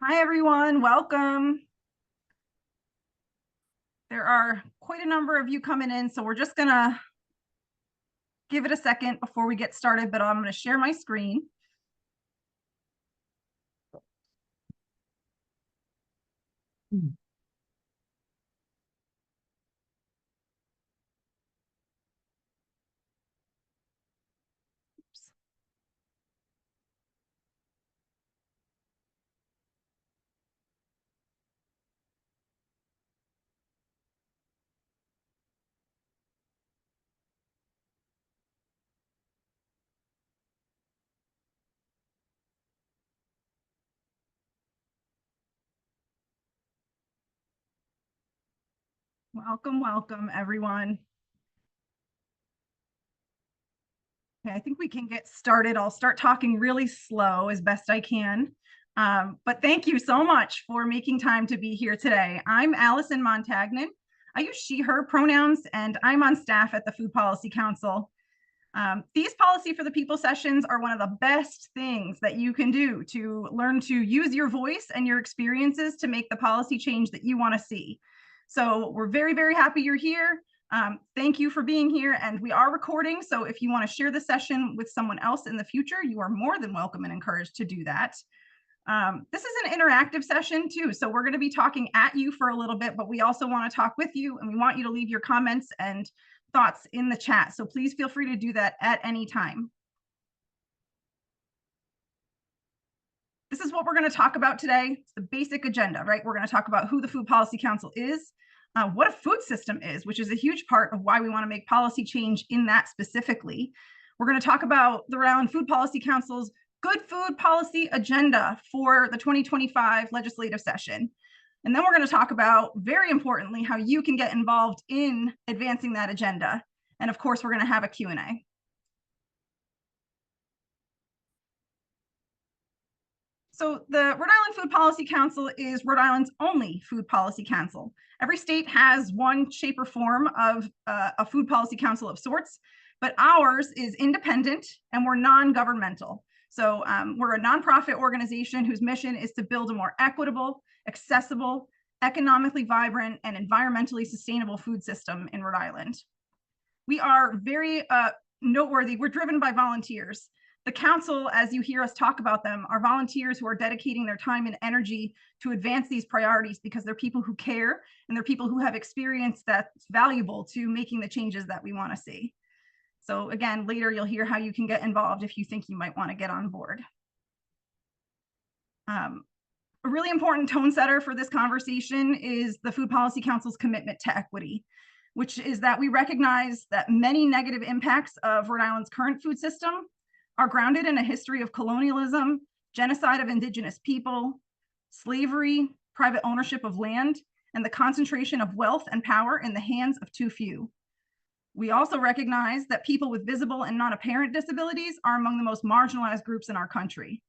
Hi, everyone. Welcome. There are quite a number of you coming in, so we're just going to give it a second before we get started, but I'm going to share my screen. Welcome, everyone. Okay, I think we can get started. I'll start talking really slow as best I can. But thank you so much for making time to be here today. I'm Allison Montagnan. I use she, her pronouns, and I'm on staff at the Food Policy Council. These Policy for the People sessions are one of the best things that you can do to learn to use your voice and your experiences to make the policy change that you want to see. So we're very, very happy you're here. Thank you for being here, and we are recording, so if you want to share the session with someone else in the future, you are more than welcome and encouraged to do that. This is an interactive session too, so we're going to be talking at you for a little bit, but we also want to talk with you, and we want you to leave your comments and thoughts in the chat, so please feel free to do that at any time. This is what we're going to talk about today. It's the basic agenda, right? We're going to talk about who the Food Policy Council is, what a food system is, which is a huge part of why we want to make policy change in that specifically. We're going to talk about the Rhode Island Food Policy Council's good food policy agenda for the 2025 legislative session. And then we're going to talk about, very importantly, how you can get involved in advancing that agenda. And of course, we're going to have a Q&A. So the Rhode Island Food Policy Council is Rhode Island's only food policy council. Every state has one shape or form of a food policy council of sorts, but ours is independent and we're non-governmental. So we're a nonprofit organization whose mission is to build a more equitable, accessible, economically vibrant, and environmentally sustainable food system in Rhode Island. We are very noteworthy. We're driven by volunteers. The council, as you hear us talk about them, are volunteers who are dedicating their time and energy to advance these priorities because they're people who care and they're people who have experience that's valuable to making the changes that we want to see. So again, later you'll hear how you can get involved if you think you might want to get on board. A really important tone setter for this conversation is the Food Policy Council's commitment to equity, which is that we recognize that many negative impacts of Rhode Island's current food system are grounded in a history of colonialism, genocide of Indigenous people, slavery, private ownership of land, and the concentration of wealth and power in the hands of too few. We also recognize that people with visible and non-apparent disabilities are among the most marginalized groups in our country.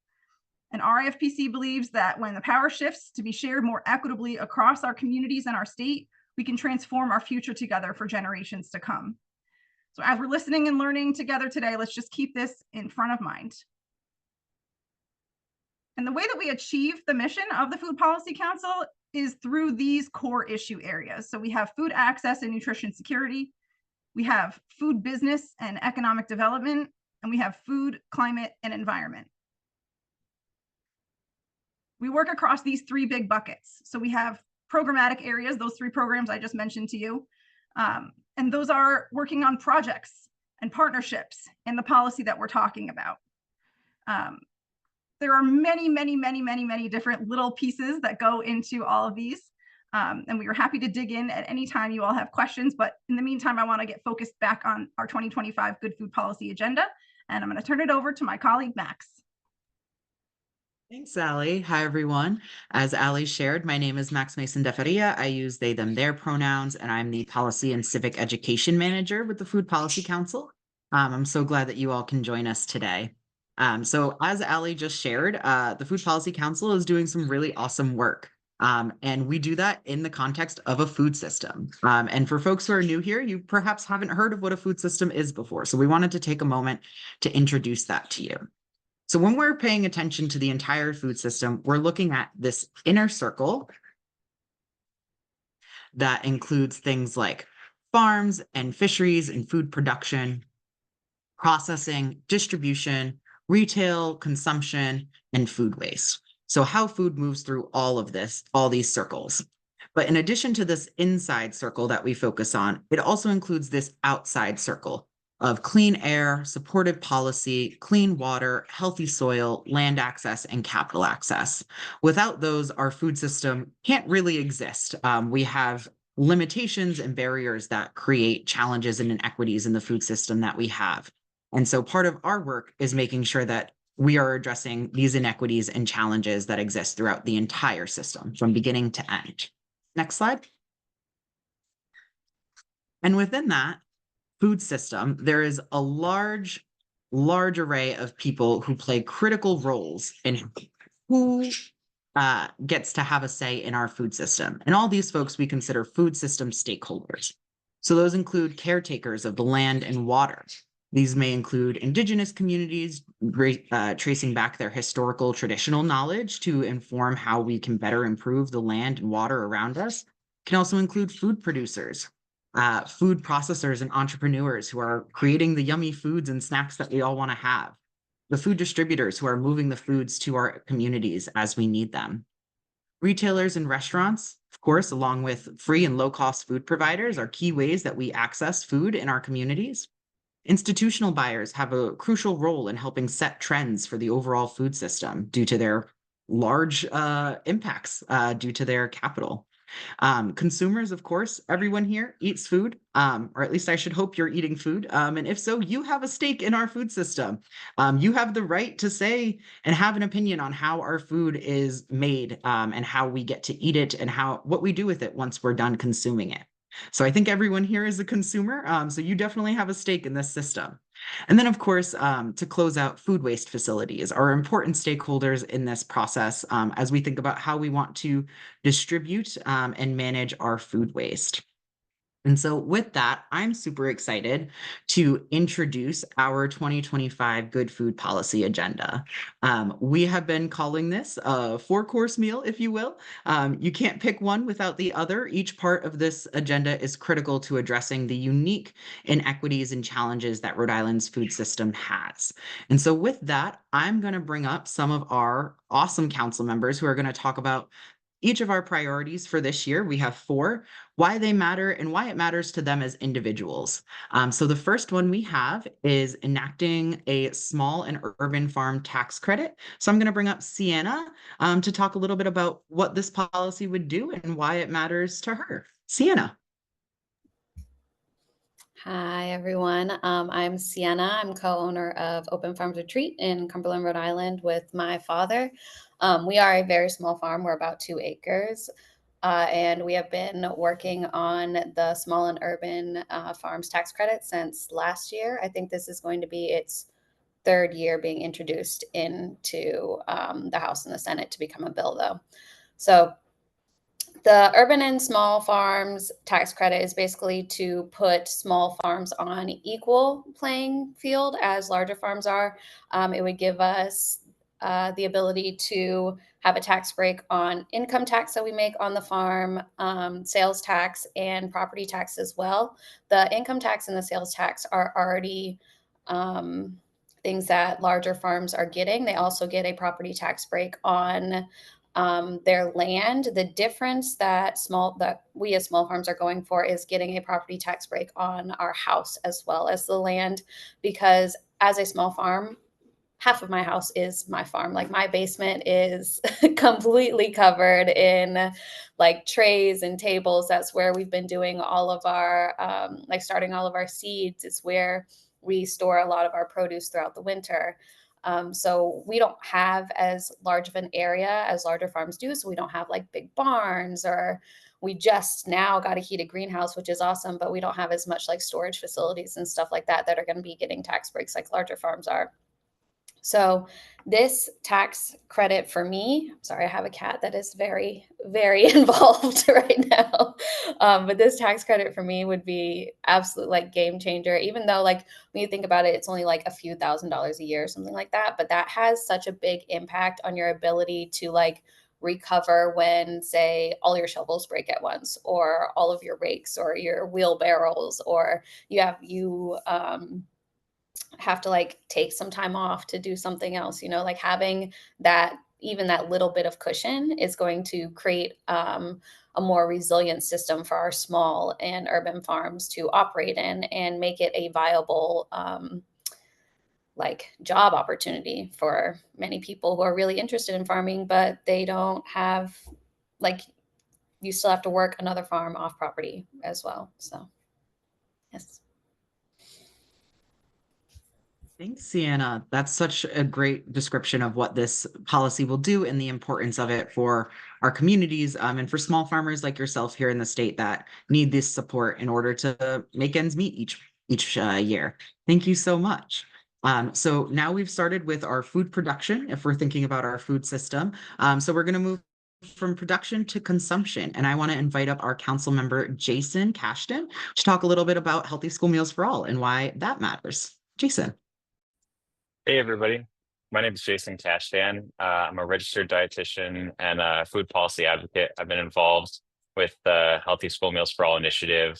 And RIFPC believes that when the power shifts to be shared more equitably across our communities and our state, we can transform our future together for generations to come. So as we're listening and learning together today, let's just keep this in front of mind. And the way that we achieve the mission of the Food Policy Council is through these core issue areas. So we have food access and nutrition security, we have food business and economic development, and we have food, climate, and environment. We work across these three big buckets. So we have programmatic areas, those three programs I just mentioned to you. And those are working on projects and partnerships in the policy that we're talking about. There are many different little pieces that go into all of these. And we are happy to dig in at any time you all have questions. But in the meantime, I want to get focused back on our 2025 Good Food Policy agenda. And I'm going to turn it over to my colleague, Max. Thanks, Allie. Hi, everyone. As Allie shared, my name is Max Mason Deferia. I use they, them, their pronouns, and I'm the Policy and Civic Education Manager with the Food Policy Council. I'm so glad that you all can join us today. So as Allie just shared, the Food Policy Council is doing some really awesome work. And we do that in the context of a food system. And for folks who are new here, you perhaps haven't heard of what a food system is before. So we wanted to take a moment to introduce that to you. So when we're paying attention to the entire food system, we're looking at this inner circle that includes things like farms and fisheries and food production, processing, distribution, retail, consumption, and food waste. So how food moves through all of this, all these circles. But in addition to this inside circle that we focus on, it also includes this outside circle of clean air, supportive policy, clean water, healthy soil, land access, and capital access. Without those, our food system can't really exist. We have limitations and barriers that create challenges and inequities in the food system that we have. And so part of our work is making sure that we are addressing these inequities and challenges that exist throughout the entire system from beginning to end. Next slide. And within that food system, there is a large array of people who play critical roles in who gets to have a say in our food system. And all these folks we consider food system stakeholders. So those include caretakers of the land and water. These may include indigenous communities, tracing back their historical traditional knowledge to inform how we can better improve the land and water around us. Can also include food producers, food processors and entrepreneurs who are creating the yummy foods and snacks that we all want to have. The food distributors who are moving the foods to our communities as we need them. Retailers and restaurants, of course, along with free and low-cost food providers, are key ways that we access food in our communities. Institutional buyers have a crucial role in helping set trends for the overall food system due to their large impacts due to their capital. Consumers, of course, everyone here eats food, or at least I should hope you're eating food. And if so, you have a stake in our food system. You have the right to say and have an opinion on how our food is made, and how we get to eat it and what we do with it once we're done consuming it. So I think everyone here is a consumer. So you definitely have a stake in this system. And then, of course, to close out, food waste facilities are important stakeholders in this process as we think about how we want to distribute and manage our food waste. And so with that, I'm super excited to introduce our 2025 Good Food Policy Agenda. We have been calling this a four-course meal, if you will. You can't pick one without the other. Each part of this agenda is critical to addressing the unique inequities and challenges that Rhode Island's food system has. And so with that, I'm going to bring up some of our awesome council members who are going to talk about each of our priorities for this year. We have 4, why they matter and why it matters to them as individuals. So the first one we have is enacting a small and urban farm tax credit. So I'm going to bring up Sienna to talk a little bit about what this policy would do and why it matters to her. Sienna. Hi, everyone. I'm Sienna. I'm co-owner of Open Farms Retreat in Cumberland, Rhode Island with my father. We are a very small farm. We're about 2 acres. And we have been working on the small and urban farms tax credit since last year. I think this is going to be its 3rd year being introduced into the House and the Senate to become a bill, though. So the urban and small farms tax credit is basically to put small farms on equal playing field as larger farms are. It would give us the ability to have a tax break on income tax that we make on the farm, sales tax, and property tax as well. The income tax and the sales tax are already things that larger farms are getting. They also get a property tax break on their land. The difference that we as small farms are going for is getting a property tax break on our house as well as the land, because as a small farm, half of my house is my farm. Like, my basement is completely covered in like trays and tables. That's where we've been doing all of our starting all of our seeds. It's where we store a lot of our produce throughout the winter. So we don't have as large of an area as larger farms do. So we don't have like big barns, or we just now got a heated greenhouse, which is awesome, but we don't have as much like storage facilities and stuff like that that are going to be getting tax breaks like larger farms are. So this tax credit for me, sorry, I have a cat that is very, very involved right now. But this tax credit for me would be absolute like game changer, even though like when you think about it, it's only like a few $1,000s a year or something like that. But that has such a big impact on your ability to like recover when, say, all your shovels break at once, or all of your rakes or your wheelbarrows, or you have to like take some time off to do something else, like having that, even that little bit of cushion is going to create a more resilient system for our small and urban farms to operate in and make it a viable like job opportunity for many people who are really interested in farming, but they don't have, like, you still have to work another farm off property as well. So yes. Thanks, Sienna. That's such a great description of what this policy will do and the importance of it for our communities, and for small farmers like yourself here in the state that need this support in order to make ends meet each year. Thank you so much. So now we've started with our food production, if we're thinking about our food system. So we're going to move from production to consumption. And I want to invite up our council member, Jason Cashton, to talk a little bit about healthy school meals for all and why that matters. Jason. Hey, everybody. My name is Jason Cashtan. I'm a registered dietitian and a food policy advocate. I've been involved with the Healthy School Meals for All initiative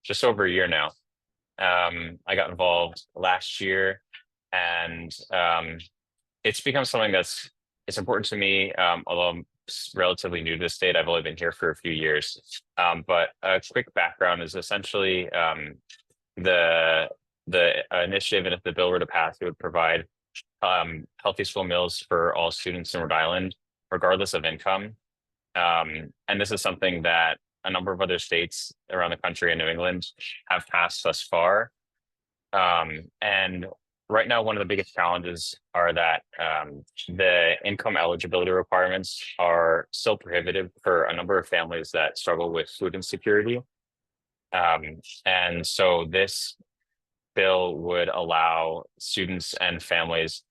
just over a year now. I got involved last year, and it's become something it's important to me, although I'm relatively new to the state. I've only been here for a few years. But a quick background is essentially the initiative, and if the bill were to pass, it would provide healthy school meals for all students in Rhode Island, regardless of income. And this is something that a number of other states around the country and New England have passed thus far. And right now, one of the biggest challenges are that the income eligibility requirements are so prohibitive for a number of families that struggle with food insecurity. And so this bill would allow students and families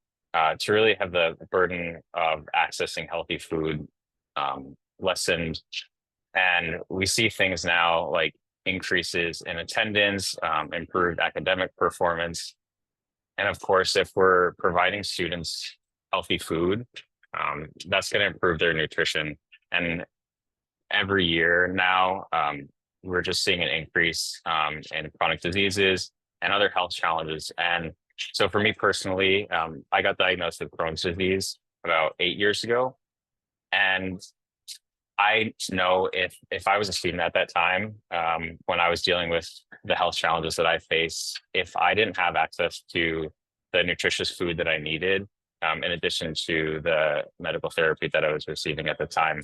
to really have the burden of accessing healthy food lessened. And we see things now like increases in attendance, improved academic performance. And of course, if we're providing students healthy food, that's going to improve their nutrition. And every year now, we're just seeing an increase in chronic diseases and other health challenges. And so for me personally, I got diagnosed with Crohn's disease about 8 years ago. And I know if I was a student at that time, when I was dealing with the health challenges that I face, if I didn't have access to the nutritious food that I needed, in addition to the medical therapy that I was receiving at the time,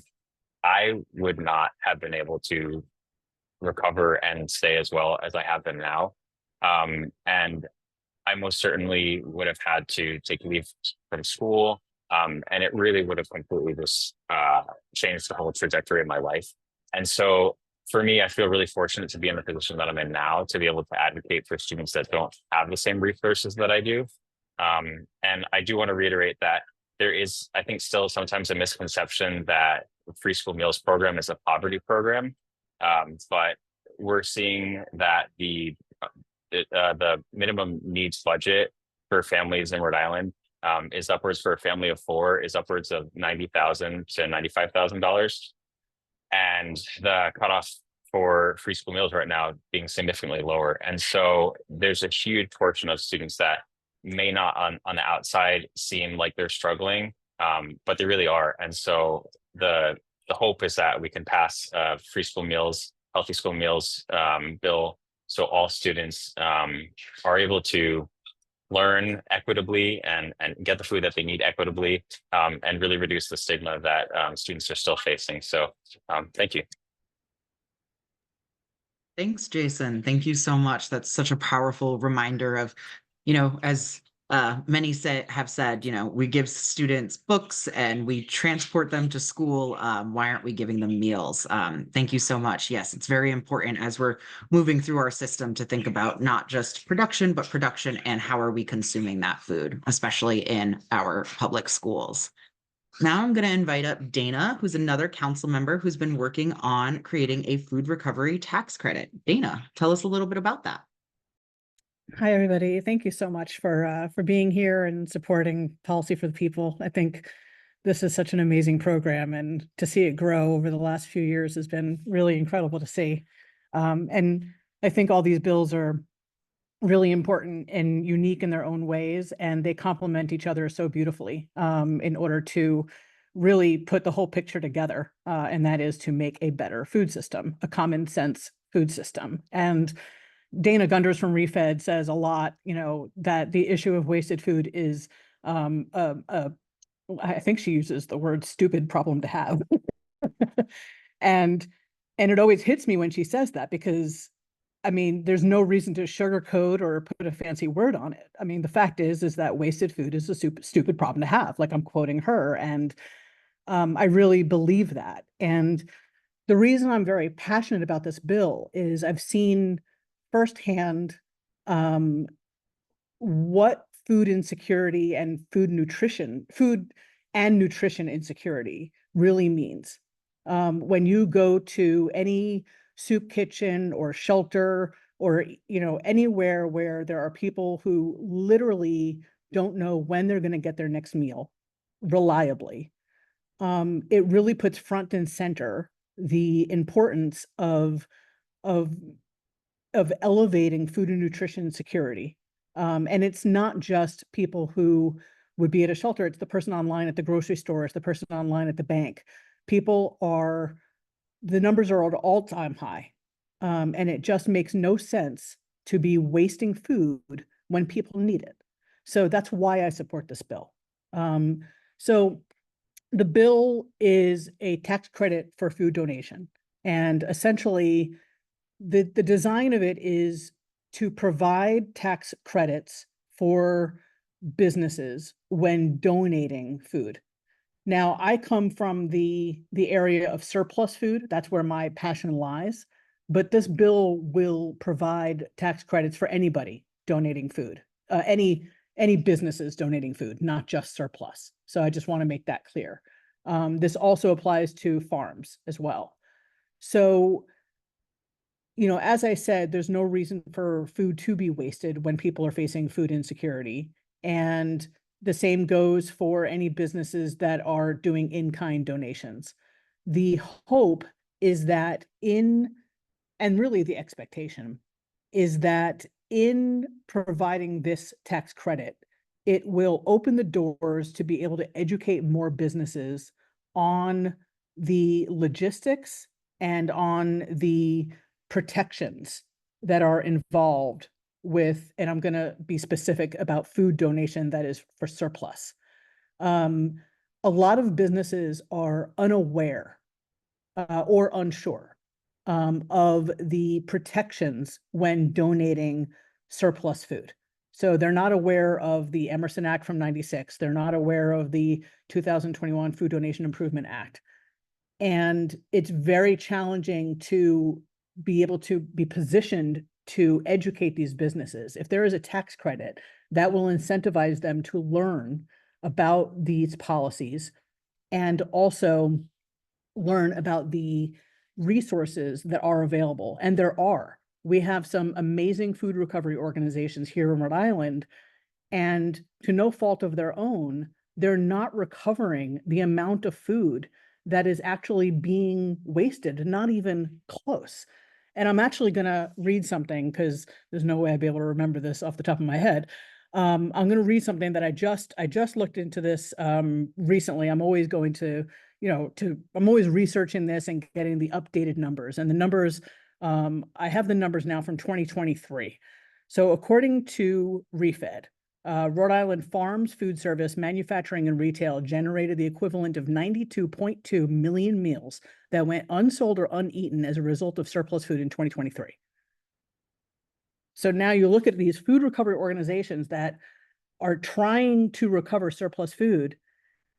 I would not have been able to recover and stay as well as I have been now. And I most certainly would have had to take leave from school. And it really would have completely just changed the whole trajectory of my life. And so for me, I feel really fortunate to be in the position that I'm in now, to be able to advocate for students that don't have the same resources that I do. And I do want to reiterate that there is, I think, still sometimes a misconception that the free school meals program is a poverty program. But we're seeing that the minimum needs budget for families in Rhode Island is upwards, for a family of 4, is upwards of $90,000 to $95,000. And the cutoff for free school meals right now being significantly lower. And so there's a huge portion of students that may not on the outside seem like they're struggling, but they really are. And so the hope is that we can pass free school meals, healthy school meals bill, so all students are able to learn equitably and get the food that they need equitably, and really reduce the stigma that students are still facing. So thank you. Thanks, Jason. Thank you so much. That's such a powerful reminder of, as many have said, you know, we give students books and we transport them to school. Why aren't we giving them meals? Thank you so much. Yes, it's very important as we're moving through our system to think about not just production, but production and how are we consuming that food, especially in our public schools. Now I'm going to invite up Dana, who's another council member who's been working on creating a food recovery tax credit. Dana, tell us a little bit about that. Hi, everybody. Thank you so much for being here and supporting Policy for the People. I think this is such an amazing program, and to see it grow over the last few years has been really incredible to see. And I think all these bills are really important and unique in their own ways, and they complement each other so beautifully in order to really put the whole picture together, and that is to make a better food system, a common sense food system. And Dana Gunders from ReFed says a lot, you know, that the issue of wasted food is, I think she uses the word stupid problem to have. And it always hits me when she says that, because I mean, there's no reason to sugarcoat or put a fancy word on it. I mean, the fact is that wasted food is a stupid problem to have. Like, I'm quoting her, and I really believe that. And the reason I'm very passionate about this bill is I've seen firsthand what food insecurity and food and nutrition insecurity really means. When you go to any soup kitchen or shelter, or, you know, anywhere where there are people who literally don't know when they're going to get their next meal reliably, it really puts front and center the importance of elevating food and nutrition security. And it's not just people who would be at a shelter, it's the person online at the grocery store, it's the person online at the bank. The numbers are at an all-time high. And it just makes no sense to be wasting food when people need it. So that's why I support this bill. So the bill is a tax credit for food donation. And essentially, the design of it is to provide tax credits for businesses when donating food. Now, I come from the area of surplus food. That's where my passion lies. But this bill will provide tax credits for anybody donating food, any businesses donating food, not just surplus. So I just want to make that clear. This also applies to farms as well. So, you know, as I said, there's no reason for food to be wasted when people are facing food insecurity. And the same goes for any businesses that are doing in-kind donations. The hope is that and really the expectation is that in providing this tax credit, it will open the doors to be able to educate more businesses on the logistics and on the protections that are involved with, and I'm going to be specific about food donation that is for surplus. A lot of businesses are unaware or unsure of the protections when donating surplus food. So they're not aware of the Emerson Act from '96. They're not aware of the 2021 Food Donation Improvement Act. And it's very challenging to be able to be positioned to educate these businesses. If there is a tax credit, that will incentivize them to learn about these policies and also learn about the resources that are available. And there are. We have some amazing food recovery organizations here in Rhode Island, and to no fault of their own, they're not recovering the amount of food that is actually being wasted, not even close. And I'm actually going to read something, because there's no way I'd be able to remember this off the top of my head. I'm going to read something that I just looked into this recently. I'm always going to, I'm always researching this and getting the updated numbers. And the numbers, I have the numbers now from 2023. So according to ReFed, Rhode Island farms, food service, manufacturing, and retail generated the equivalent of 92.2 million meals that went unsold or uneaten as a result of surplus food in 2023. So now you look at these food recovery organizations that are trying to recover surplus food,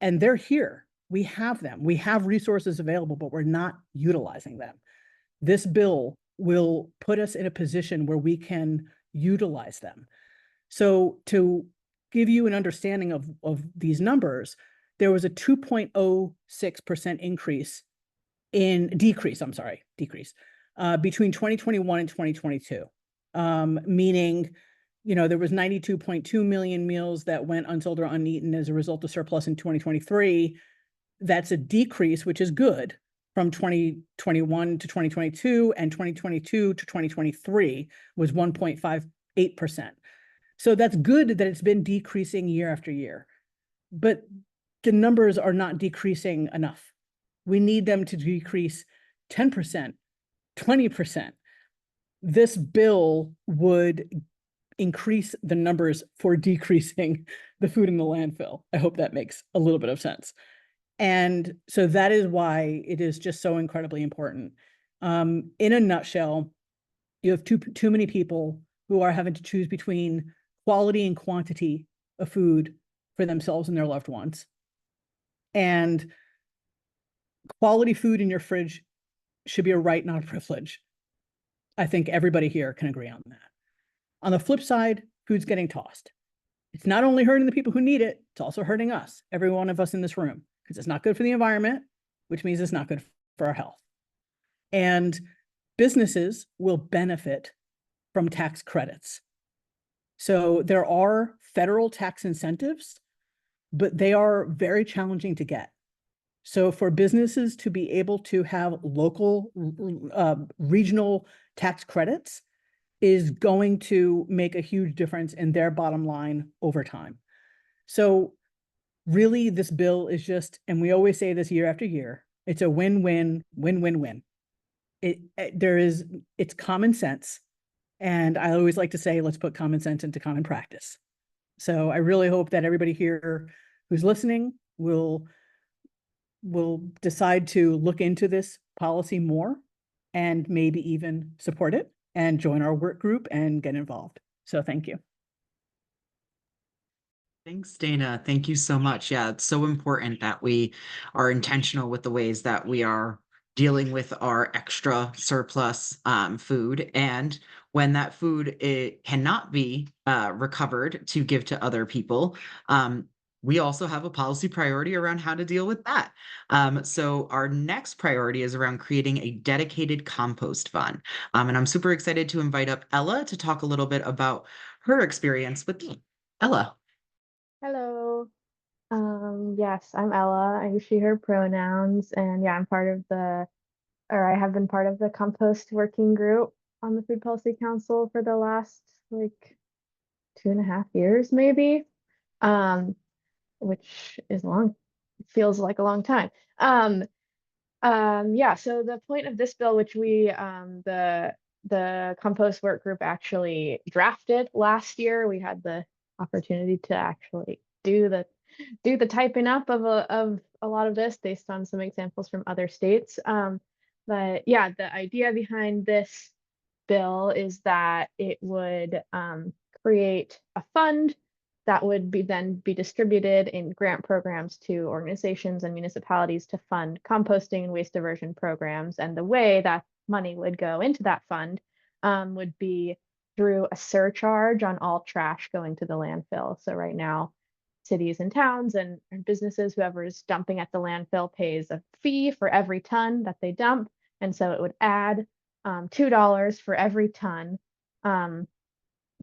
and they're here. We have them. We have resources available, but we're not utilizing them. This bill will put us in a position where we can utilize them. So to give you an understanding of these numbers, there was a 2.06% decrease between 2021 and 2022. Meaning, there was 92.2 million meals that went unsold or uneaten as a result of surplus in 2023. That's a decrease, which is good, from 2021 to 2022, and 2022 to 2023 was 1.58%. So that's good that it's been decreasing year after year, but the numbers are not decreasing enough. We need them to decrease 10%, 20%. This bill would increase the numbers for decreasing the food in the landfill. I hope that makes a little bit of sense. And so that is why it is just so incredibly important. In a nutshell, you have too many people who are having to choose between quality and quantity of food for themselves and their loved ones. And quality food in your fridge should be a right, not a privilege. I think everybody here can agree on that. On the flip side, food's getting tossed. It's not only hurting the people who need it, it's also hurting us, every one of us in this room, because it's not good for the environment, which means it's not good for our health. And businesses will benefit from tax credits. So there are federal tax incentives, but they are very challenging to get. So for businesses to be able to have local, regional tax credits is going to make a huge difference in their bottom line over time. So really, this bill is just, and we always say this year after year, it's a win-win, win-win-win. It's common sense. And I always like to say, let's put common sense into common practice. So I really hope that everybody here who's listening will decide to look into this policy more and maybe even support it and join our work group and get involved. So thank you. Thanks, Dana. Thank you so much. Yeah, it's so important that we are intentional with the ways that we are dealing with our extra surplus food. And when that food cannot be recovered to give to other people, we also have a policy priority around how to deal with that. So our next priority is around creating a dedicated compost fund. And I'm super excited to invite up Ella to talk a little bit about her experience with that. Ella. Hello. Yes, I'm Ella. I use she, her pronouns, and yeah, I have been part of the compost working group on the Food Policy Council for the last like 2.5 years, maybe. Which is long, feels like a long time. Yeah, so the point of this bill, which the compost work group actually drafted last year, we had the opportunity to actually do the typing up of a lot of this based on some examples from other states. But yeah, the idea behind this bill is that it would create a fund that would then be distributed in grant programs to organizations and municipalities to fund composting and waste diversion programs. And the way that money would go into that fund would be through a surcharge on all trash going to the landfill. So right now, cities and towns and businesses, whoever is dumping at the landfill, pays a fee for every ton that they dump. And so it would add $2 for every ton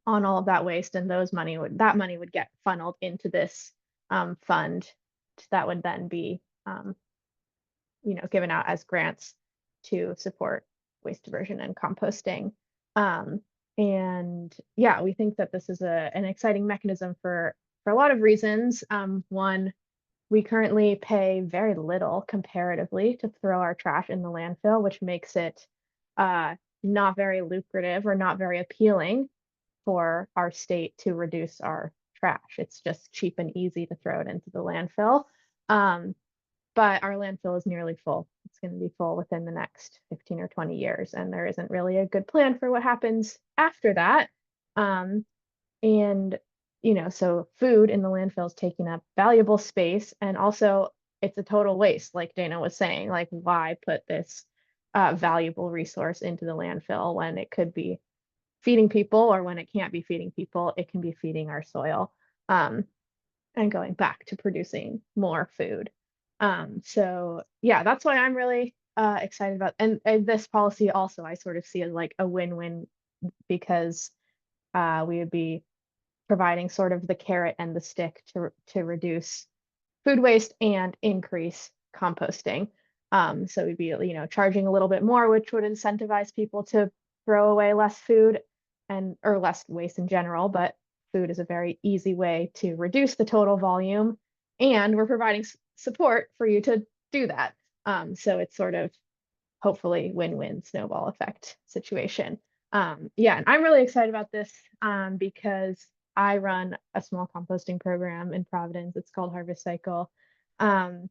on all of that waste, and that money would get funneled into this fund that would then be given out as grants to support waste diversion and composting. And yeah, we think that this is an exciting mechanism for a lot of reasons. One, we currently pay very little comparatively to throw our trash in the landfill, which makes it not very lucrative or not very appealing for our state to reduce our trash. It's just cheap and easy to throw it into the landfill. But our landfill is nearly full. It's going to be full within the next 15 or 20 years, and there isn't really a good plan for what happens after that. And so food in the landfill is taking up valuable space, and also it's a total waste, like Dana was saying. Like, why put this valuable resource into the landfill when it could be feeding people, or when it can't be feeding people, it can be feeding our soil, and going back to producing more food. So yeah, that's why I'm really excited about, and this policy also I sort of see as like a win-win, because we would be providing sort of the carrot and the stick to reduce food waste and increase composting. So we'd be, charging a little bit more, which would incentivize people to throw away less food or less waste in general. But food is a very easy way to reduce the total volume, and we're providing support for you to do that. So it's sort of hopefully win-win snowball effect situation. Yeah, and I'm really excited about this because I run a small composting program in Providence. It's called Harvest Cycle. And,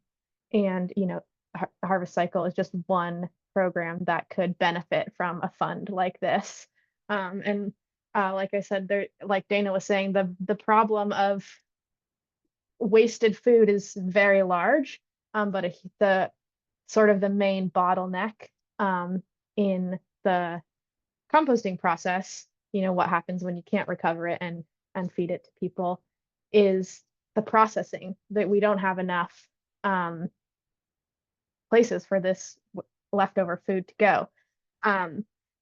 Harvest Cycle is just one program that could benefit from a fund like this. And like I said, like Dana was saying, the problem of wasted food is very large, but the sort of the main bottleneck in the composting process, what happens when you can't recover it and feed it to people, is the processing. That we don't have enough places for this leftover food to go.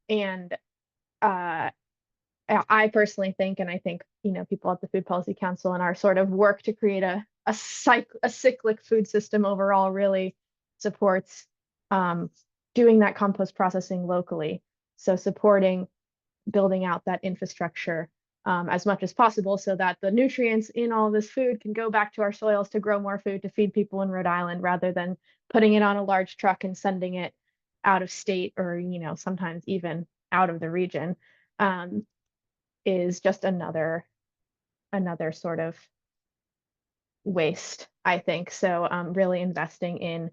And I personally think, and I think people at the Food Policy Council and our sort of work to create a cyclic food system overall really supports doing that compost processing locally. So supporting building out that infrastructure as much as possible, so that the nutrients in all this food can go back to our soils to grow more food to feed people in Rhode Island, rather than putting it on a large truck and sending it out of state, or sometimes even out of the region, is just another sort of waste, I think. So really investing in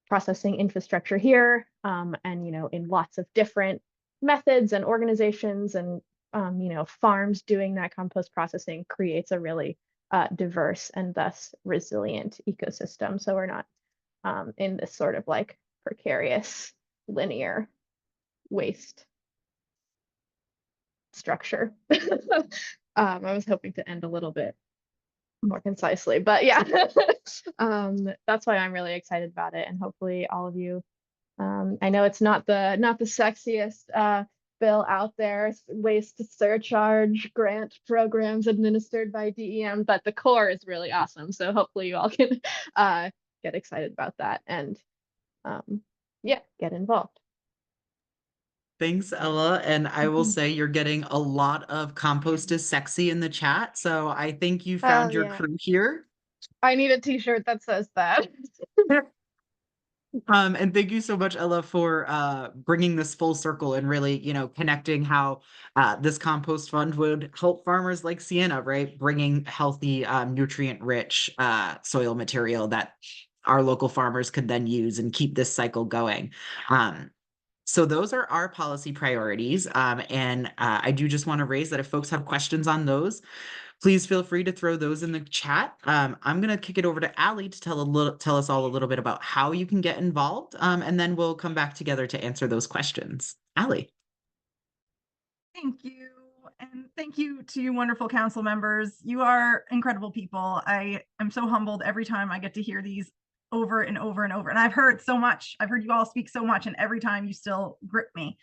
processing infrastructure here, and in lots of different methods and organizations, and farms doing that compost processing creates a really diverse and thus resilient ecosystem. So we're not in this sort of like precarious linear waste structure. I was hoping to end a little bit more concisely, but yeah. That's why I'm really excited about it, and hopefully all of you, I know it's not the sexiest bill out there, waste surcharge grant programs administered by DEM, but the core is really awesome. So hopefully you all can get excited about that, and yeah, get involved. Thanks, Ella. And I will say you're getting a lot of compost is sexy in the chat. So I think you found your crew here. I need a t-shirt that says that. And thank you so much, Ella, for bringing this full circle and really, connecting how this compost fund would help farmers like Sienna, right? Bringing healthy, nutrient-rich soil material that our local farmers could then use and keep this cycle going. So those are our policy priorities. And I do just want to raise that if folks have questions on those, please feel free to throw those in the chat. I'm going to kick it over to Allie to tell us all a little bit about how you can get involved. And then we'll come back together to answer those questions. Allie. Thank you. And thank you to you wonderful council members. You are incredible people. I am so humbled every time I get to hear these over and over and over. And I've heard so much. I've heard you all speak so much, and every time you still grip me.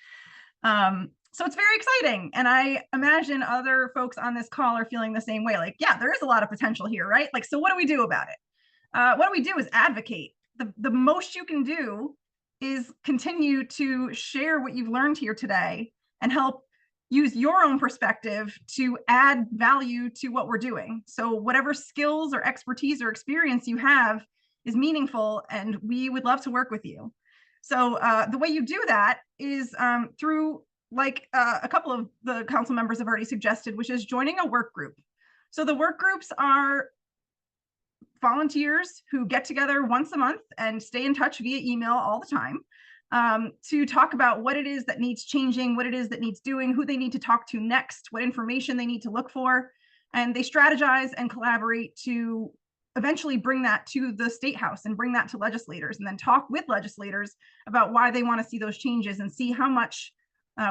So it's very exciting. And I imagine other folks on this call are feeling the same way. Like, yeah, there is a lot of potential here, right? Like, so what do we do about it? What we do is advocate. The most you can do is continue to share what you've learned here today and help use your own perspective to add value to what we're doing. So whatever skills or expertise or experience you have is meaningful, and we would love to work with you. So the way you do that is through, like a couple of the council members have already suggested, which is joining a work group. So the work groups are volunteers who get together once a month and stay in touch via email all the time to talk about what it is that needs changing, what it is that needs doing, who they need to talk to next, what information they need to look for. and they strategize and collaborate to eventually bring that to the state house and bring that to legislators, and then talk with legislators about why they want to see those changes and see how much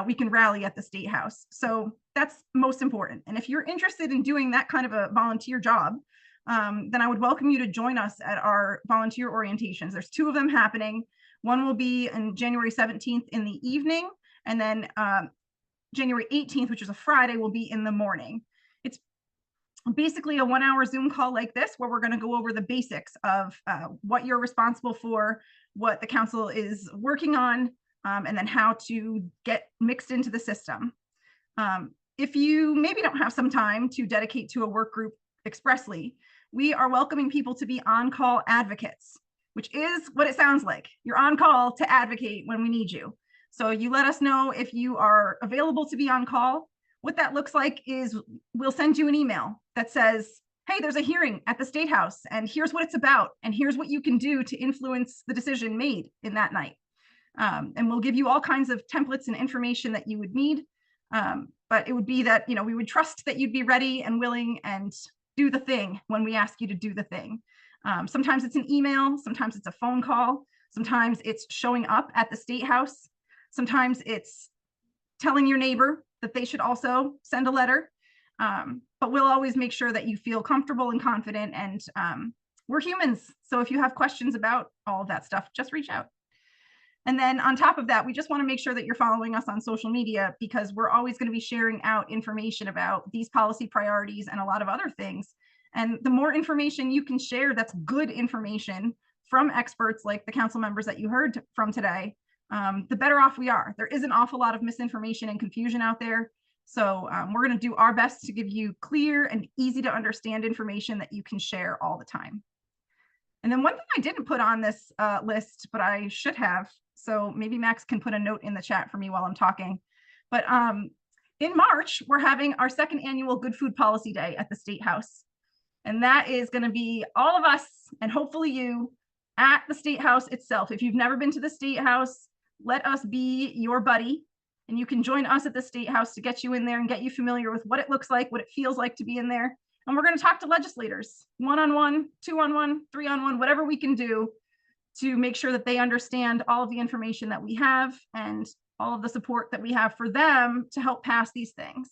we can rally at the state house. So that's most important. And if you're interested in doing that kind of a volunteer job, then I would welcome you to join us at our volunteer orientations. There's 2 of them happening. One will be on January 17th in the evening, and then January 18th, which is a Friday, will be in the morning. It's basically a 1-hour Zoom call like this, where we're going to go over the basics of what you're responsible for, what the council is working on, and then how to get mixed into the system. If you maybe don't have some time to dedicate to a work group expressly, we are welcoming people to be on-call advocates, which is what it sounds like. You're on call to advocate when we need you. So you let us know if you are available to be on call. What that looks like is we'll send you an email that says, hey, there's a hearing at the State House, and here's what it's about, and here's what you can do to influence the decision made in that night. And we'll give you all kinds of templates and information that you would need. But it would be that, we would trust that you'd be ready and willing and do the thing when we ask you to do the thing. Sometimes it's an email, sometimes it's a phone call, sometimes it's showing up at the State House, sometimes it's telling your neighbor that they should also send a letter. But we'll always make sure that you feel comfortable and confident, and we're humans. So if you have questions about all of that stuff, just reach out. And then on top of that, we just want to make sure that you're following us on social media, because we're always going to be sharing out information about these policy priorities and a lot of other things. And the more information you can share that's good information from experts like the council members that you heard from today, the better off we are. There is an awful lot of misinformation and confusion out there. So we're going to do our best to give you clear and easy to understand information that you can share all the time. And then one thing I didn't put on this list, but I should have, so maybe Max can put a note in the chat for me while I'm talking. But in March, we're having our 2nd annual Good Food Policy Day at the State House. And that is going to be all of us, and hopefully you, at the State House itself. If you've never been to the State House, let us be your buddy, and you can join us at the State House to get you in there and get you familiar with what it looks like, what it feels like to be in there. And we're going to talk to legislators, 1-on-1, 2-on-1, 3-on-1, whatever we can do to make sure that they understand all of the information that we have and all of the support that we have for them to help pass these things.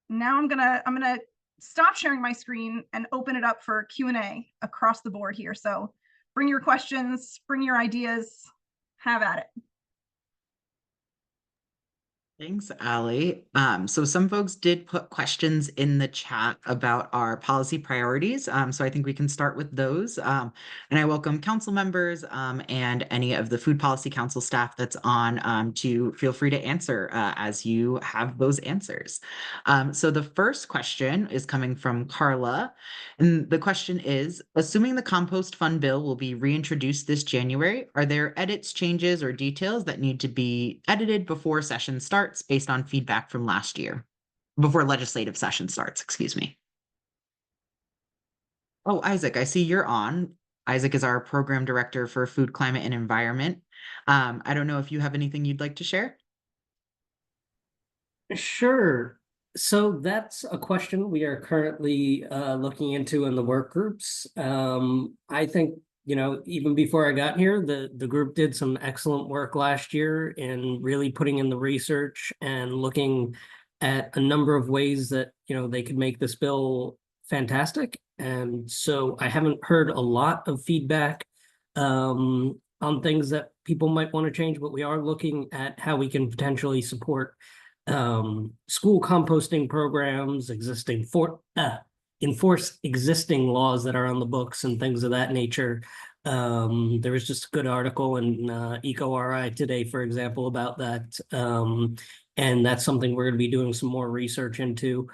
Now I'm gonna stop sharing my screen and open it up for Q&A across the board here. So bring your questions, bring your ideas, have at it. Thanks, Allie. So some folks did put questions in the chat about our policy priorities. So I think we can start with those. And I welcome council members and any of the Food Policy Council staff that's on to feel free to answer as you have those answers. So the first question is coming from Carla. And the question is, assuming the Compost Fund bill will be reintroduced this January, are there edits, changes, or details that need to be edited before session starts based on feedback from last year, before legislative session starts, excuse me? Oh, Isaac, I see you're on. Isaac is our program director for food, climate, and environment. I don't know if you have anything you'd like to share. Sure. So that's a question we are currently looking into in the work groups. I think, even before I got here, the group did some excellent work last year in really putting in the research and looking at a number of ways that, they could make this bill fantastic. And so I haven't heard a lot of feedback on things that people might want to change, but we are looking at how we can potentially support school composting programs, enforce existing laws that are on the books and things of that nature. There was just a good article in EcoRI today, for example, about that. And that's something we're going to be doing some more research into.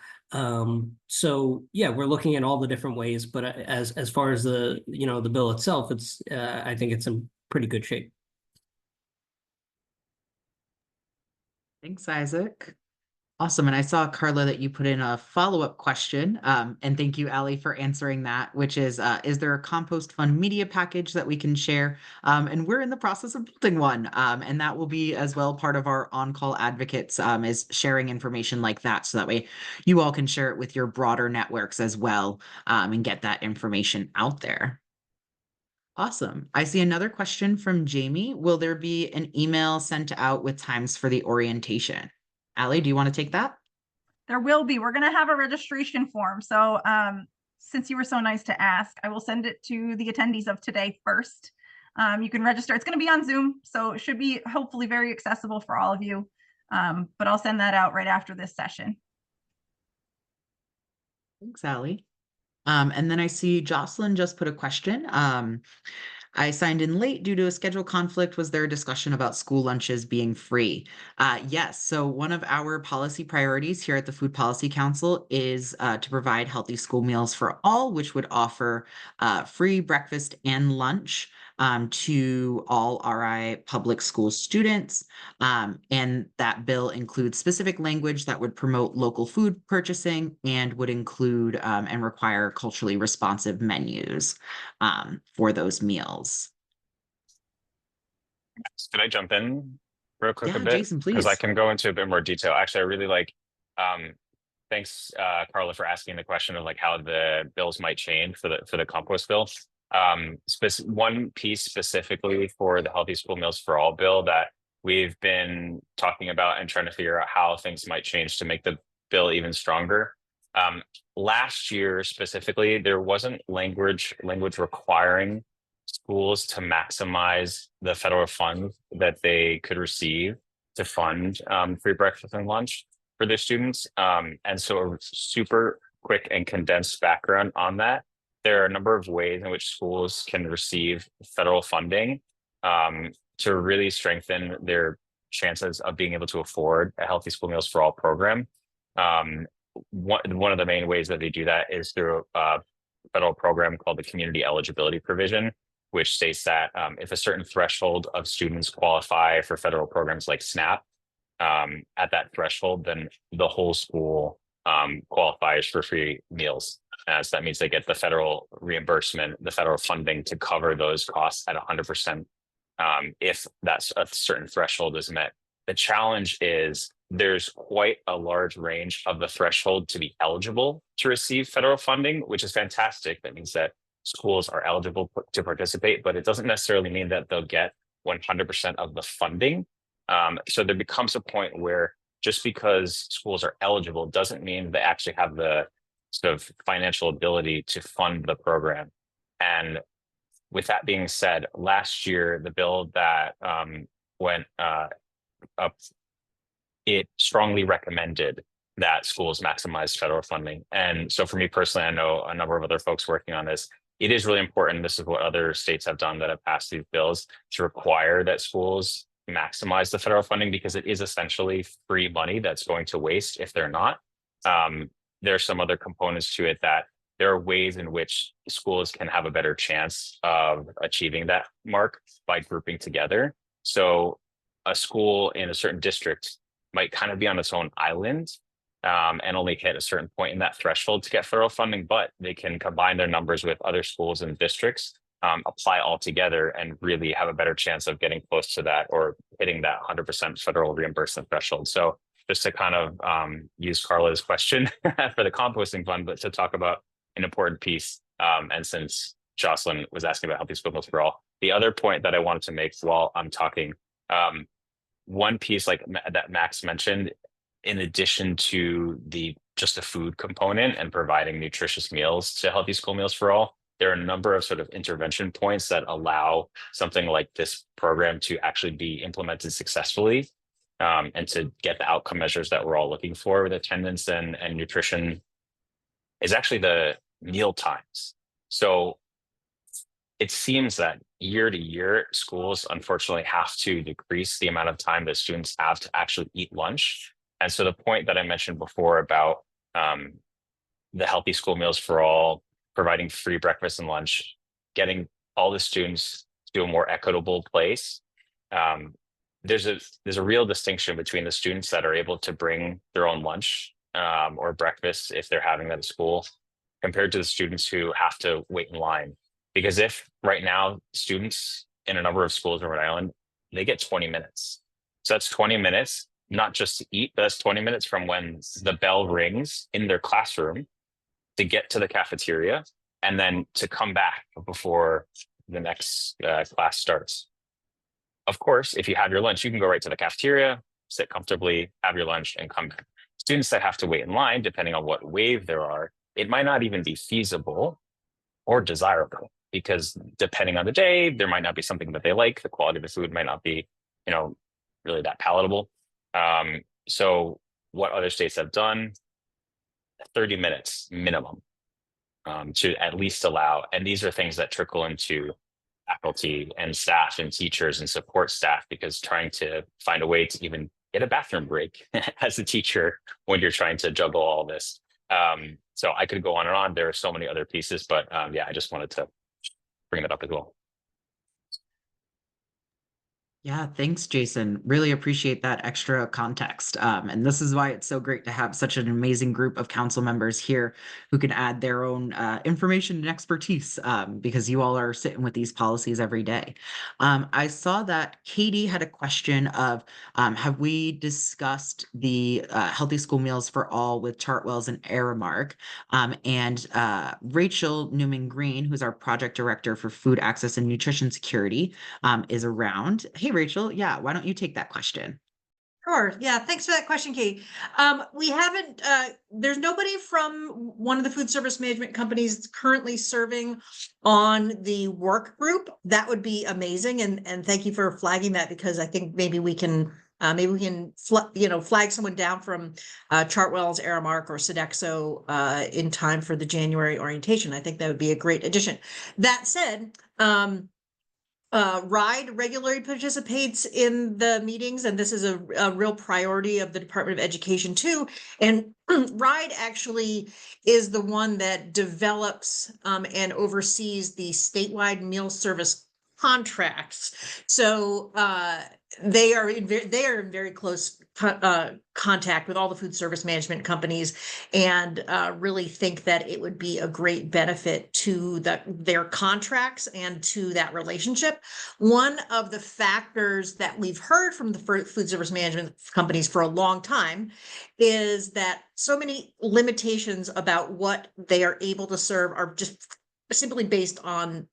So yeah, we're looking at all the different ways, but as far as the bill itself, it's I think it's in pretty good shape. Thanks, Isaac. Awesome. And I saw, Carla, that you put in a follow-up question. And thank you, Allie, for answering that, which is there a Compost Fund media package that we can share? And we're in the process of building one. And that will be as well part of our on-call advocates is sharing information like that. So that way you all can share it with your broader networks as well and get that information out there. Awesome. I see another question from Jamie. Will there be an email sent out with times for the orientation? Allie, do you want to take that? There will be. We're going to have a registration form. So since you were so nice to ask, I will send it to the attendees of today first. You can register. It's going to be on Zoom, so it should be hopefully very accessible for all of you. But I'll send that out right after this session. Thanks, Allie. And then I see Jocelyn just put a question. I signed in late due to a schedule conflict. Was there a discussion about school lunches being free? Yes. So one of our policy priorities here at the Food Policy Council is to provide healthy school meals for all, which would offer free breakfast and lunch to all RI public school students. And that bill includes specific language that would promote local food purchasing and would include and require culturally responsive menus for those meals. Could I jump in real quick a Yeah, bit? Jason, Because I please. can go into a bit more detail. Actually, I really like, thanks, Carla, for asking the question of like how the bills might change for the compost bill. One piece specifically for the Healthy School Meals for All bill that we've been talking about and trying to figure out how things might change to make the bill even stronger. Last year specifically, there wasn't language requiring schools to maximize the federal funds that they could receive to fund free breakfast and lunch for their students. And so a super quick and condensed background on that. There are a number of ways in which schools can receive federal funding to really strengthen their chances of being able to afford a Healthy School Meals for All program. One of the main ways that they do that is through a federal program called the Community Eligibility Provision, which states that if a certain threshold of students qualify for federal programs like SNAP, at that threshold, then the whole school qualifies for free meals. So that means they get the federal reimbursement, the federal funding to cover those costs at 100% if that's a certain threshold is met. The challenge is there's quite a large range of the threshold to be eligible to receive federal funding, which is fantastic. That means that schools are eligible to participate, but it doesn't necessarily mean that they'll get 100% of the funding. So there becomes a point where just because schools are eligible doesn't mean they actually have the sort of financial ability to fund the program. And with that being said, last year, the bill that went up, it strongly recommended that schools maximize federal funding. And so for me personally, I know a number of other folks working on this. It is really important. This is what other states have done that have passed these bills to require that schools maximize the federal funding because it is essentially free money that's going to waste if they're not. There are some other components to it that there are ways in which schools can have a better chance of achieving that mark by grouping together. So a school in a certain district might kind of be on its own island and only hit a certain point in that threshold to get federal funding, but they can combine their numbers with other schools and districts, apply all together and really have a better chance of getting close to that or hitting that 100% federal reimbursement threshold. So just to kind of use Carla's question for the composting fund, but to talk about an important piece. And since Jocelyn was asking about Healthy School Meals for All, the other point that I wanted to make while I'm talking, one piece like that Max mentioned, in addition to just the food component and providing nutritious meals to Healthy School Meals for All, there are a number of sort of intervention points that allow something like this program to actually be implemented successfully and to get the outcome measures that we're all looking for with attendance and nutrition is actually the meal times. So it seems that year to year, schools unfortunately have to decrease the amount of time that students have to actually eat lunch. And so the point that I mentioned before about the Healthy School Meals for All, providing free breakfast and lunch, getting all the students to a more equitable place, there's a real distinction between the students that are able to bring their own lunch or breakfast if they're having that at school, compared to the students who have to wait in line. Because if right now students in a number of schools in Rhode Island, they get 20 minutes. So that's 20 minutes, not just to eat, but that's 20 minutes from when the bell rings in their classroom to get to the cafeteria and then to come back before the next class starts. Of course, if you have your lunch, you can go right to the cafeteria, sit comfortably, have your lunch, and come back. Students that have to wait in line, depending on what wave there are, it might not even be feasible or desirable, because depending on the day, there might not be something that they like. The quality of the food might not be, really that palatable. So what other states have done, 30 minutes minimum to at least allow, and these are things that trickle into faculty and staff and teachers and support staff, because trying to find a way to even get a bathroom break as a teacher when you're trying to juggle all this. So I could go on and on. There are so many other pieces, but yeah, I just wanted to bring that up as well. Yeah, thanks, Jason. Really appreciate that extra context. And this is why it's so great to have such an amazing group of council members here who can add their own information and expertise, because you all are sitting with these policies every day. I saw that Katie had a question of, have we discussed the healthy school meals for all with Chartwell's and Aramark? And Rachel Newman Green, who's our project director for food access and nutrition security, is around. Hey, Rachel. Yeah, why don't you take that question? Sure. Yeah. Thanks for that question, Kate. We haven't, there's nobody from one of the food service management companies that's currently serving on the work group. That would be amazing. And thank you for flagging that, because I think maybe we can flag someone down from Chartwell's, Aramark, or Sodexo in time for the January orientation. I think that would be a great addition. That said, RIDE regularly participates in the meetings, and this is a real priority of the Department of Education too. And RIDE actually is the one that develops and oversees the statewide meal service contracts. So they are in very close contact with all the food service management companies, and really think that it would be a great benefit to their contracts and to that relationship. One of the factors that we've heard from the food service management companies for a long time is that so many limitations about what they are able to serve are just simply based on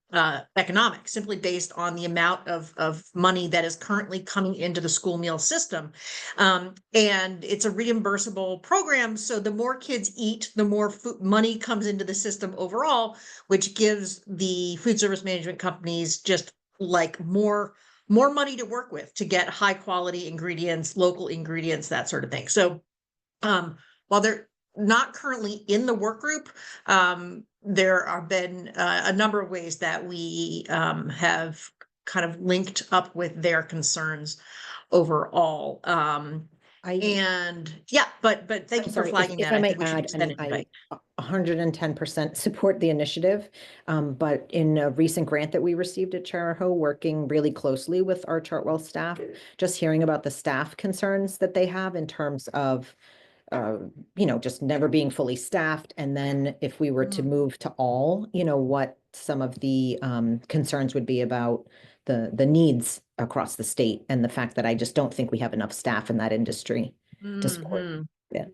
economics, simply based on the amount of money that is currently coming into the school meal system. And it's a reimbursable program. So the more kids eat, the more money comes into the system overall, which gives the food service management companies just like more money to work with to get high quality ingredients, local ingredients, that sort of thing. So while they're not currently in the work group, there have been a number of ways that we have kind of linked up with their concerns overall. And yeah, but thank you for flagging that. If I may think we should add, extend it I 110% support the initiative. But in a recent grant that we received at Charahoe, working really closely with our Chartwell staff, just hearing about the staff concerns that they have in terms of just never being fully staffed. And then if we were to move to all, what some of the concerns would be about the needs across the state, and the fact that I just don't think we have enough staff in that industry to support it.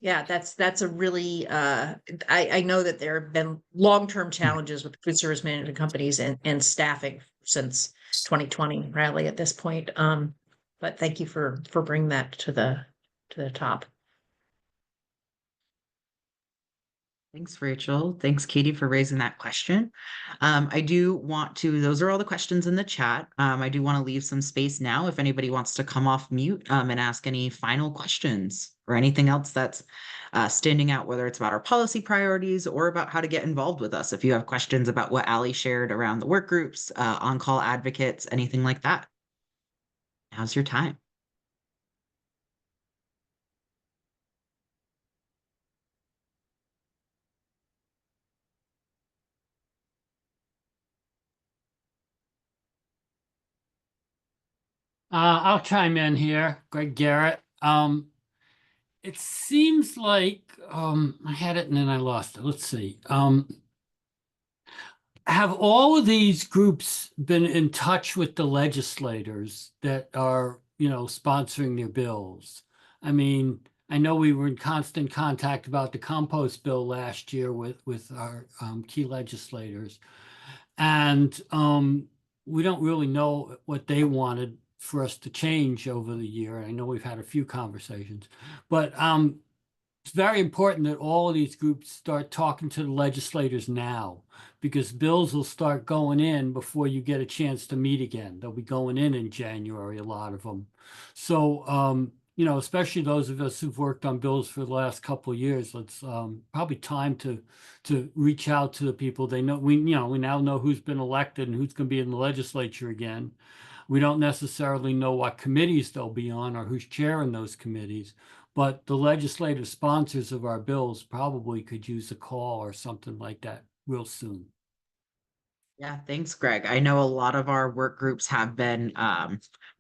Yeah, that's a really I know that there have been long-term challenges with food service management companies and staffing since 2020, really, at this point. But thank you for bringing that to the top. Thanks, Rachel. Thanks, Katie, for raising that question. I do want to, those are all the questions in the chat. I do want to leave some space now if anybody wants to come off mute and ask any final questions or anything else that's standing out, whether it's about our policy priorities or about how to get involved with us. If you have questions about what Ali shared around the work groups, on-call advocates, anything like that, now's your time. I'll chime in here, Greg Garrett. It seems like I had it and then I lost it. Let's see. Have all of these groups been in touch with the legislators that are, sponsoring their bills? I mean, I know we were in constant contact about the compost bill last year with our key legislators, and we don't really know what they wanted for us to change over the year. I know we've had a few conversations, but it's very important that all of these groups start talking to the legislators now, because bills will start going in before you get a chance to meet again. They'll be going in January, a lot of them. So, especially those of us who've worked on bills for the last couple of years, let's probably time to reach out to the people. They know we now know who's been elected and who's going to be in the legislature again. We don't necessarily know what committees they'll be on or who's chairing those committees, but the legislative sponsors of our bills probably could use a call or something like that real soon. Yeah, thanks, Greg. I know a lot of our work groups have been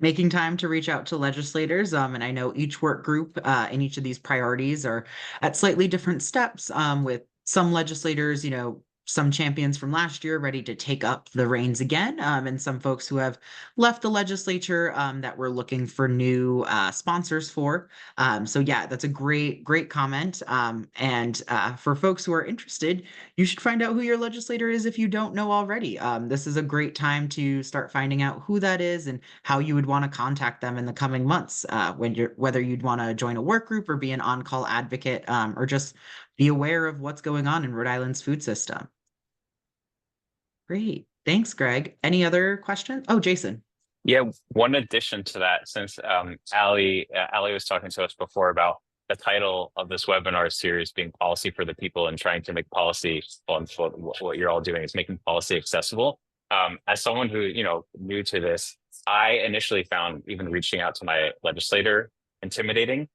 making time to reach out to legislators. And I know each work group in each of these priorities are at slightly different steps with some legislators, some champions from last year ready to take up the reins again, and some folks who have left the legislature that we're looking for new sponsors for. So yeah, that's a great comment. And for folks who are interested, you should find out who your legislator is if you don't know already. This is a great time to start finding out who that is and how you would want to contact them in the coming months, whether you'd want to join a work group or be an on-call advocate, or just be aware of what's going on in Rhode Island's food system. Great. Thanks, Greg. Any other questions? Oh, Jason. Yeah, one addition to that, since Ali was talking to us before about the title of this webinar series being Policy for the People, and trying to make policy, what you're all doing is making policy accessible. As someone who, new to this, I initially found even reaching out to my legislator intimidating.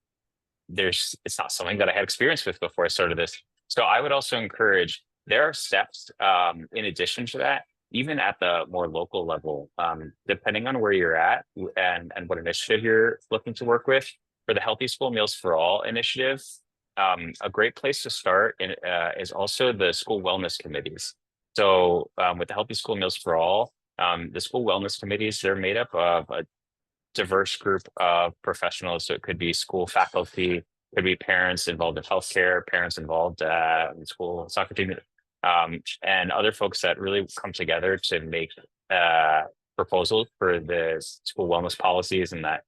It's not something that I had experience with before I started this. So I would also encourage, there are steps in addition to that, even at the more local level, depending on where you're at and what initiative you're looking to work with. For the Healthy School Meals for All initiative, a great place to start is also the school wellness committees. So with the Healthy School Meals for All, the school wellness committees, they're made up of a diverse group of professionals. So it could be school faculty, could be parents involved in healthcare, parents involved in school soccer team, and other folks that really come together to make proposals for the school wellness policies, and that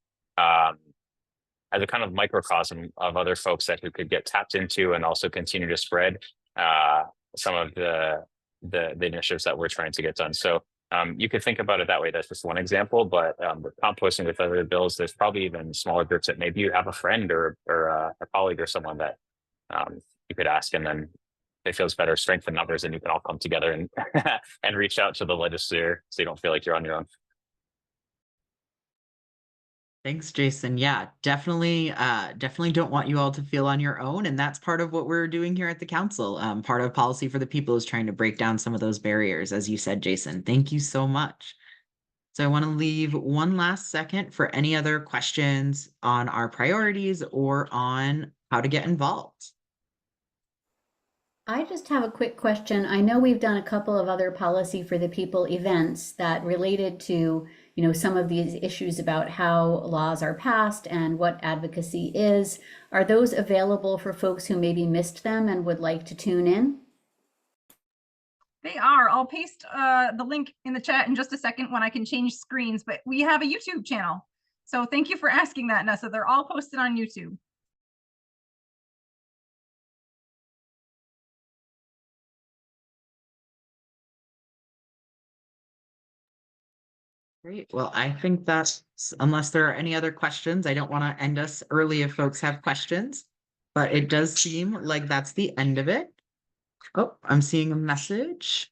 as a kind of microcosm of other folks that who could get tapped into and also continue to spread some of the initiatives that we're trying to get done. So you could think about it that way. That's just one example, but with composting, with other bills, there's probably even smaller groups that maybe you have a friend or a colleague or someone that you could ask, and then it feels better, strength in numbers, and you can all come together and and reach out to the legislator so you don't feel like you're on your own. Thanks, Jason. Yeah, definitely don't want you all to feel on your own. And that's part of what we're doing here at the council. Part of Policy for the People is trying to break down some of those barriers, as you said, Jason. Thank you so much. So I want to leave one last second for any other questions on our priorities or on how to get involved. I just have a quick question. I know we've done a couple of other Policy for the People events that related to, some of these issues about how laws are passed and what advocacy is. Are those available for folks who maybe missed them and would like to tune in? They are. I'll paste the link in the chat in just a second when I can change screens, but we have a YouTube channel. So thank you for asking that, Nessa. They're all posted on YouTube. Great. Well, I think that's, unless there are any other questions, I don't want to end us early if folks have questions, but it does seem like that's the end of it. Oh, I'm seeing a message.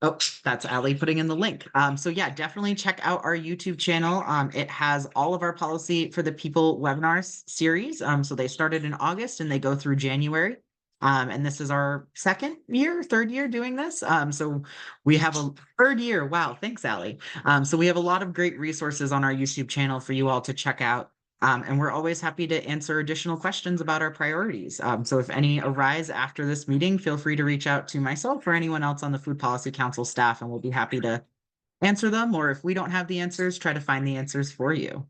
Oh, that's Ali putting in the link. So yeah, definitely check out our YouTube channel. It has all of our Policy for the People webinars series. So they started in August and they go through January. And this is our third year doing this. So we have a third year. Wow. Thanks, Allie. So we have a lot of great resources on our YouTube channel for you all to check out. And we're always happy to answer additional questions about our priorities. So if any arise after this meeting, feel free to reach out to myself or anyone else on the Food Policy Council staff, and we'll be happy to answer them. Or if we don't have the answers, try to find the answers for you.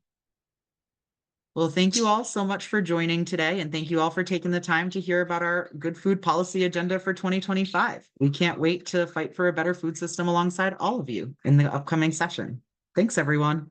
Well, thank you all so much for joining today, and thank you all for taking the time to hear about our good food policy agenda for 2025. We can't wait to fight for a better food system alongside all of you in the upcoming session. Thanks, everyone.